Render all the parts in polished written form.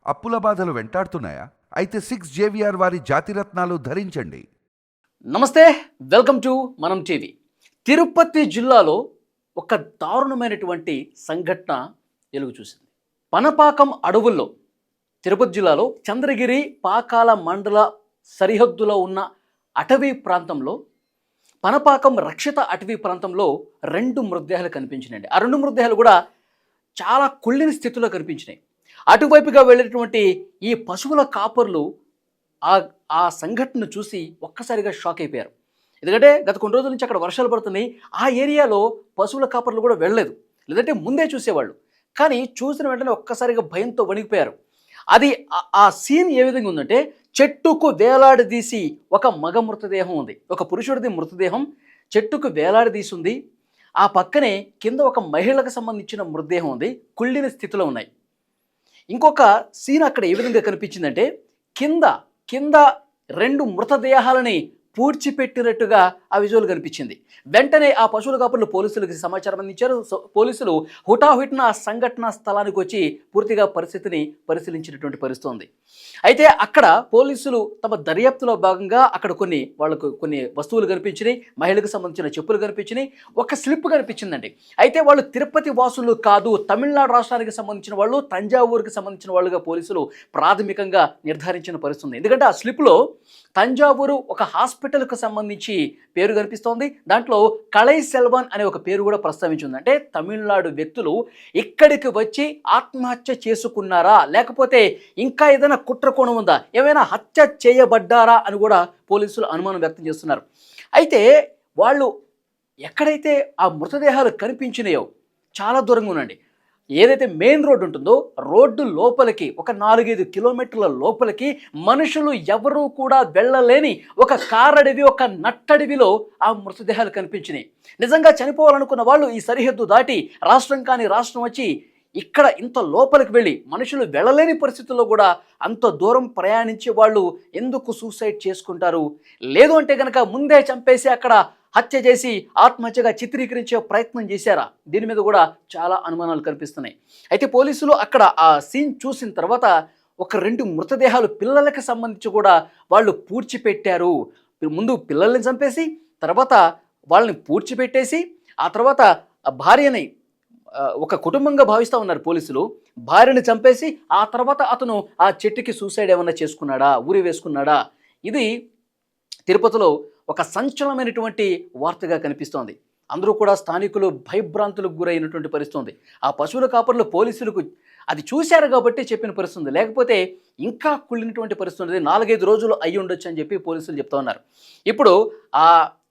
అప్పుల బాధలు వెంటాడుతున్నాయా? అయితే 6 JVR వారి జాతిరత్నాలు ధరించండి. నమస్తే, వెల్కమ్ టు మనం టీవీ. తిరుపతి జిల్లాలో ఒక దారుణమైనటువంటి సంఘటన వెలుగు చూసింది. పనపాకం అడవుల్లో తిరుపతి జిల్లాలో చంద్రగిరి పాకాల మండల సరిహద్దులో ఉన్న అటవీ ప్రాంతంలో పనపాకం రక్షిత అటవీ ప్రాంతంలో 2 మృతదేహాలు కనిపించినాయండి. ఆ 2 మృతదేహాలు కూడా చాలా కుళ్ళిన స్థితిలో కనిపించినాయి. అటువైపుగా వెళ్ళినటువంటి ఈ పశువుల కాపర్లు ఆ ఆ సంఘటనను చూసి ఒక్కసారిగా షాక్ అయిపోయారు. ఎందుకంటే గత కొన్ని రోజుల నుంచి అక్కడ వర్షాలు పడుతున్నాయి. ఆ ఏరియాలో పశువుల కాపర్లు కూడా వెళ్ళలేదు, లేదంటే ముందే చూసేవాళ్ళు. కానీ చూసిన వెంటనే ఒక్కసారిగా భయంతో వణికిపోయారు. అది ఆ సీన్ ఏ విధంగా ఉందంటే, చెట్టుకు వేలాడదీసి ఒక మగ మృతదేహం ఉంది, ఒక పురుషుడిది మృతదేహం చెట్టుకు వేలాడదీసి ఉంది. ఆ పక్కనే కింద ఒక మహిళకు సంబంధించిన మృతదేహం ఉంది, కుళ్ళిన స్థితిలో ఉన్నాయి. ఇంకొక సీన్ అక్కడ ఏ విధంగా కనిపించిందంటే, కింద కింద 2 మృతదేహాలని పూడ్చిపెట్టినట్టుగా ఆ విజువల్ కనిపించింది. వెంటనే ఆ పశువుల కాపర్లు పోలీసులకు సమాచారం అందించారు. పోలీసులు హుటాహుటిన ఆ సంఘటన స్థలానికి వచ్చి పూర్తిగా పరిస్థితిని పరిశీలించినటువంటి పరిస్థితి ఉంది. అయితే అక్కడ పోలీసులు తమ దర్యాప్తులో భాగంగా అక్కడ కొన్ని వస్తువులు కనిపించినాయి, మహిళకు సంబంధించిన చెప్పులు కనిపించినాయి, ఒక స్లిప్ కనిపించిందండి. అయితే వాళ్ళు తిరుపతి వాసులు కాదు, తమిళనాడు రాష్ట్రానికి సంబంధించిన వాళ్ళు, తంజావూరుకి సంబంధించిన వాళ్ళుగా పోలీసులు ప్రాథమికంగా నిర్ధారించిన పరిస్థితి ఉంది. ఎందుకంటే ఆ స్లిప్లో తంజావూరు ఒక హాస్పిటల్కు సంబంధించి పేరు కనిపిస్తోంది. దాంట్లో కళై సెల్వన్ అనే ఒక పేరు కూడా ప్రస్తావించింది. అంటే తమిళనాడు వ్యక్తులు ఇక్కడికి వచ్చి ఆత్మహత్య చేసుకున్నారా, లేకపోతే ఇంకా ఏదైనా కుట్రకోణం ఉందా, ఏమైనా హత్య చేయబడ్డారా అని కూడా పోలీసులు అనుమానం వ్యక్తం చేస్తున్నారు. అయితే వాళ్ళు ఎక్కడైతే ఆ మృతదేహాలు కనిపించినాయో చాలా దూరంగా ఉండండి. ఏదైతే మెయిన్ రోడ్డు ఉంటుందో రోడ్డు లోపలికి ఒక 4-5 కిలోమీటర్ల లోపలికి మనుషులు ఎవరూ కూడా వెళ్ళలేని ఒక కారడవి, ఒక నట్టడవిలో ఆ మృతదేహాలు కనిపించినాయి. నిజంగా చనిపోవాలనుకున్న వాళ్ళు ఈ సరిహద్దు దాటి రాష్ట్రం కాని రాష్ట్రం వచ్చి ఇక్కడ ఇంత లోపలికి వెళ్ళి మనుషులు వెళ్ళలేని పరిస్థితుల్లో కూడా అంత దూరం ప్రయాణించే వాళ్ళు ఎందుకు సూసైడ్ చేసుకుంటారు? లేదు అంటే కనుక ముందే చంపేసి అక్కడ హత్య చేసి ఆత్మహత్యగా చిత్రీకరించే ప్రయత్నం చేశారా? దీని మీద కూడా చాలా అనుమానాలు కనిపిస్తున్నాయి. అయితే పోలీసులు అక్కడ ఆ సీన్ చూసిన తర్వాత ఒక 2 మృతదేహాలు పిల్లలకు సంబంధించి కూడా వాళ్ళు పూడ్చిపెట్టారు. ముందు పిల్లల్ని చంపేసి తర్వాత వాళ్ళని పూడ్చిపెట్టేసి ఆ తర్వాత ఆ భార్యని ఒక కుటుంబంగా భావిస్తూ ఉన్నారు పోలీసులు. భార్యని చంపేసి ఆ తర్వాత అతను ఆ చెట్టుకి సూసైడ్ ఏమన్నా చేసుకున్నాడా, ఊరి వేసుకున్నాడా? ఇది తిరుపతిలో ఒక సంచలనమైనటువంటి వార్తగా కనిపిస్తోంది. అందరూ కూడా స్థానికులు భయభ్రాంతులకు గురైనటువంటి పరిస్థితి ఉంది. ఆ పశువుల కాపర్లు పోలీసులకు అది చూశారు కాబట్టి చెప్పిన పరిస్థితి ఉంది, లేకపోతే ఇంకా కుళ్ళినటువంటి పరిస్థితి ఉంది. 4-5 రోజులు అయ్యి ఉండొచ్చు అని చెప్పి పోలీసులు చెప్తా ఉన్నారు. ఇప్పుడు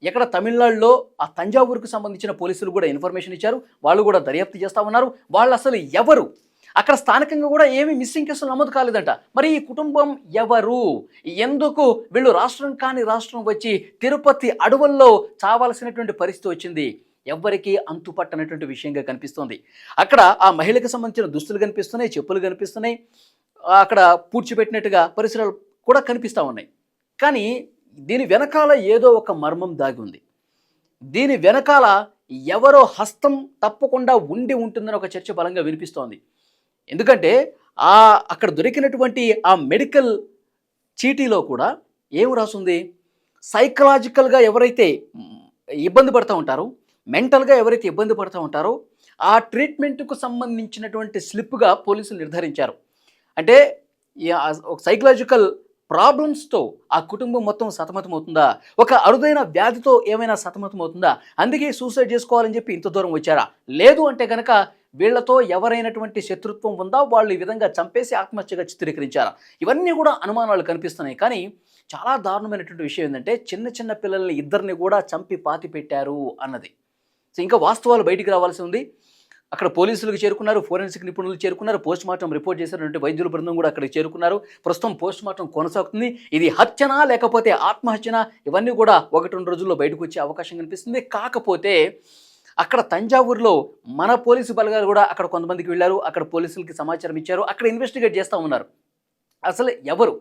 ఎక్కడ తమిళనాడులో ఆ తంజావూరుకు సంబంధించిన పోలీసులు కూడా ఇన్ఫర్మేషన్ ఇచ్చారు. వాళ్ళు కూడా దర్యాప్తు చేస్తూ ఉన్నారు. వాళ్ళు అసలు ఎవరు, అక్కడ స్థానికంగా కూడా ఏమీ మిస్సింగ్ కేసులు నమోదు కాలేదంట. మరి ఈ కుటుంబం ఎవరు, ఎందుకు వీళ్ళు రాష్ట్రం కాని రాష్ట్రం వచ్చి తిరుపతి అడవుల్లో చావాల్సినటువంటి పరిస్థితి వచ్చింది? ఎవ్వరికీ అంతుపట్టనటువంటి విషయంగా కనిపిస్తోంది. అక్కడ ఆ మహిళకు సంబంధించిన దుస్తులు కనిపిస్తున్నాయి, చెప్పులు కనిపిస్తున్నాయి, అక్కడ పూడ్చిపెట్టినట్టుగా పరిసరాలు కూడా కనిపిస్తూ ఉన్నాయి. కానీ దీని వెనకాల ఏదో ఒక మర్మం దాగి ఉంది. దీని వెనకాల ఎవరో హస్తం తప్పకుండా ఉండి ఉంటుందని ఒక చర్చ బలంగా వినిపిస్తోంది. ఎందుకంటే అక్కడ దొరికినటువంటి ఆ మెడికల్ చీటీలో కూడా ఏం రాసుంది? సైకలాజికల్గా ఎవరైతే ఇబ్బంది పడుతూ ఉంటారో, మెంటల్గా ఎవరైతే ఇబ్బంది పడుతూ ఉంటారో ఆ ట్రీట్మెంట్కు సంబంధించినటువంటి స్లిప్గా పోలీసులు నిర్ధారించారు. అంటే ఒక సైకలాజికల్ ప్రాబ్లమ్స్తో ఆ కుటుంబం మొత్తం సతమతమవుతుందా, ఒక అరుదైన వ్యాధితో ఏమైనా సతమతమవుతుందా, అందుకే సూసైడ్ చేసుకోవాలని చెప్పి ఇంత దూరం వచ్చారా? లేదు అంటే కనుక వీళ్లతో ఎవరైనటువంటి శత్రుత్వం ఉందా, వాళ్ళు ఈ విధంగా చంపేసి ఆత్మహత్యగా చిత్రీకరించారా? ఇవన్నీ కూడా అనుమానాలు కనిపిస్తున్నాయి. కానీ చాలా దారుణమైనటువంటి విషయం ఏంటంటే, చిన్న చిన్న పిల్లల్ని 2 కూడా చంపి పాతి పెట్టారు అన్నది. సో ఇంకా వాస్తవాలు బయటికి రావాల్సి ఉంది. అక్కడ పోలీసులకు చేరుకున్నారు, ఫోరెన్సిక్ నిపుణులు చేరుకున్నారు, పోస్ట్ మార్టం రిపోర్ట్ చేసినటువంటి వైద్యుల బృందం కూడా అక్కడికి చేరుకున్నారు. ప్రస్తుతం పోస్ట్ మార్టం కొనసాగుతుంది. ఇది హత్యనా లేకపోతే ఆత్మహత్యనా, ఇవన్నీ కూడా 1-2 రోజుల్లో బయటకు వచ్చే అవకాశం కనిపిస్తుంది. కాకపోతే అక్కడ తంజావూరులో మన పోలీసు బలగాలు కూడా అక్కడ కొంతమందికి వెళ్ళారు, అక్కడ పోలీసులకి సమాచారం ఇచ్చారు, అక్కడ ఇన్వెస్టిగేట్ చేస్తూ ఉన్నారు. అసలు ఎవరు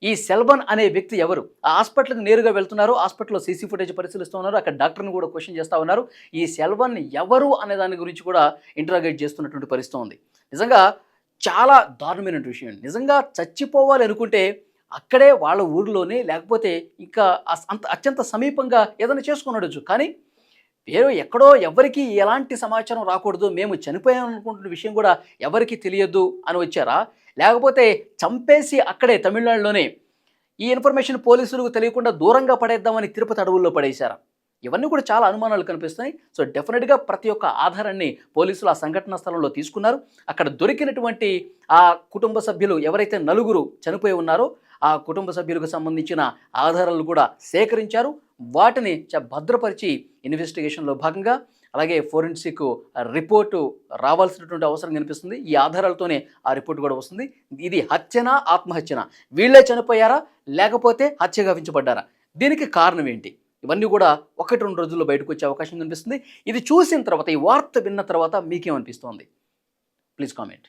ఈ సెల్వన్ అనే వ్యక్తి, ఎవరు? ఆ హాస్పిటల్కి నేరుగా వెళ్తున్నారు, హాస్పిటల్లో సీసీ ఫుటేజ్ పరిశీలిస్తూ ఉన్నారు, అక్కడ డాక్టర్ని కూడా క్వశ్చన్ చేస్తూ ఉన్నారు. ఈ సెల్వన్ ఎవరు అనే దాని గురించి కూడా ఇంటరాగేట్ చేస్తున్నటువంటి పరిస్థితి ఉంది. నిజంగా చాలా దారుణమైన విషయం. నిజంగా చచ్చిపోవాలి అనుకుంటే అక్కడే వాళ్ళ ఊరిలోనే లేకపోతే ఇంకా అంత అత్యంత సమీపంగా ఏదైనా చేసుకొని ఉండొచ్చు. కానీ వేరే ఎక్కడో ఎవరికీ ఎలాంటి సమాచారం రాకూడదు, మేము చనిపోయాం అనుకుంటున్న విషయం కూడా ఎవరికీ తెలియదు అని వచ్చారా? లేకపోతే చంపేసి అక్కడే తమిళనాడులోనే ఈ ఇన్ఫర్మేషన్ పోలీసులకు తెలియకుండా దూరంగా పడేద్దామని తిరుపతి అడవుల్లో పడేశారా? ఇవన్నీ కూడా చాలా అనుమానాలు కనిపిస్తున్నాయి. సో డెఫినెట్‌గా ప్రతి ఒక్క ఆధారాన్ని పోలీసులు ఆ సంఘటనా స్థలంలో తీసుకున్నారు. అక్కడ దొరికినటువంటి ఆ కుటుంబ సభ్యులు ఎవరైతే నలుగురు చనిపోయి ఉన్నారో ఆ కుటుంబ సభ్యులకు సంబంధించిన ఆధారాలు కూడా సేకరించారు. వాటిని భద్రపరిచి ఇన్వెస్టిగేషన్‌లో భాగంగా అలాగే ఫోరెన్సిక్ రిపోర్టు రావాల్సినటువంటి అవసరం కనిపిస్తుంది. ఈ ఆధారాలతోనే ఆ రిపోర్ట్ కూడా వస్తుంది. ఇది హత్యనా? ఆత్మహత్యనా? వీళ్ళే చనిపోయారా? లేకపోతే హత్య గావించబడ్డారా? దీనికి కారణం ఏంటి? ఇవన్నీ కూడా 1, 2 రోజుల్లో బయటకొచ్చే అవకాశం కనిపిస్తుంది. ఇది చూసిన తర్వాత, ఈ వార్త విన్న తర్వాత మీకేమనిపిస్తోంది? Please comment.